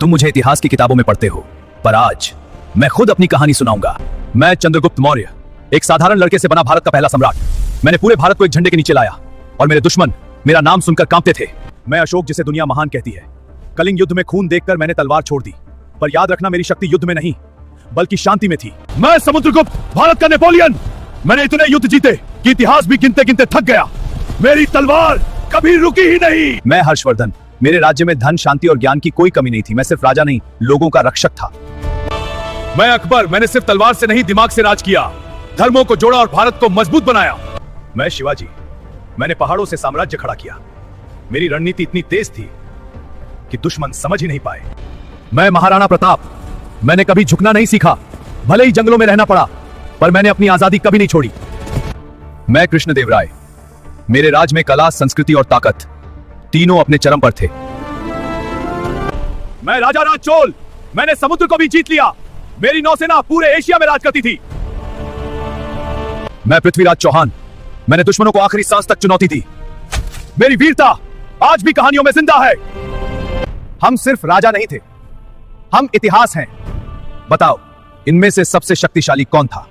तुम मुझे इतिहास की किताबों में पढ़ते हो, पर आज मैं खुद अपनी कहानी सुनाऊंगा। मैं चंद्रगुप्त मौर्य, एक साधारण लड़के से बना भारत का पहला सम्राट। मैंने पूरे भारत को एक झंडे के नीचे लाया और मेरे दुश्मन मेरा नाम सुनकर कांपते थे। मैं अशोक, जिसे दुनिया महान कहती है। कलिंग युद्ध में खून देखकर मैंने तलवार छोड़ दी, पर याद रखना, मेरी शक्ति युद्ध में नहीं बल्कि शांति में थी। मैं समुद्रगुप्त, भारत का नेपोलियन। मैंने इतने युद्ध जीते कि इतिहास भी गिनते गिनते थक गया। मेरी तलवार कभी रुकी ही नहीं। मैं हर्षवर्धन, मेरे राज्य में धन, शांति और ज्ञान की कोई कमी नहीं थी। मैं सिर्फ राजा नहीं, लोगों का रक्षक था। मैं अकबर, मैंने सिर्फ तलवार से नहीं, दिमाग से राज किया, धर्मों को जोड़ा और भारत को मजबूत बनाया। मैं शिवाजी, मैंने पहाड़ों से साम्राज्य खड़ा किया। मेरी रणनीति इतनी तेज थी कि दुश्मन समझ ही नहीं पाए। मैं महाराणा प्रताप, मैंने कभी झुकना नहीं सीखा, भले ही जंगलों में रहना पड़ा, पर मैंने अपनी आजादी कभी नहीं छोड़ी। मैं कृष्णदेवराय, मेरे राज में कला, संस्कृति और ताकत तीनों अपने चरम पर थे। मैं राजा राज चोल, मैंने समुद्र को भी जीत लिया। मेरी नौसेना पूरे एशिया में राज करती थी। मैं पृथ्वीराज चौहान, मैंने दुश्मनों को आखिरी सांस तक चुनौती दी। मेरी वीरता आज भी कहानियों में जिंदा है। हम सिर्फ राजा नहीं थे, हम इतिहास हैं। बताओ, इनमें से सबसे शक्तिशाली कौन था?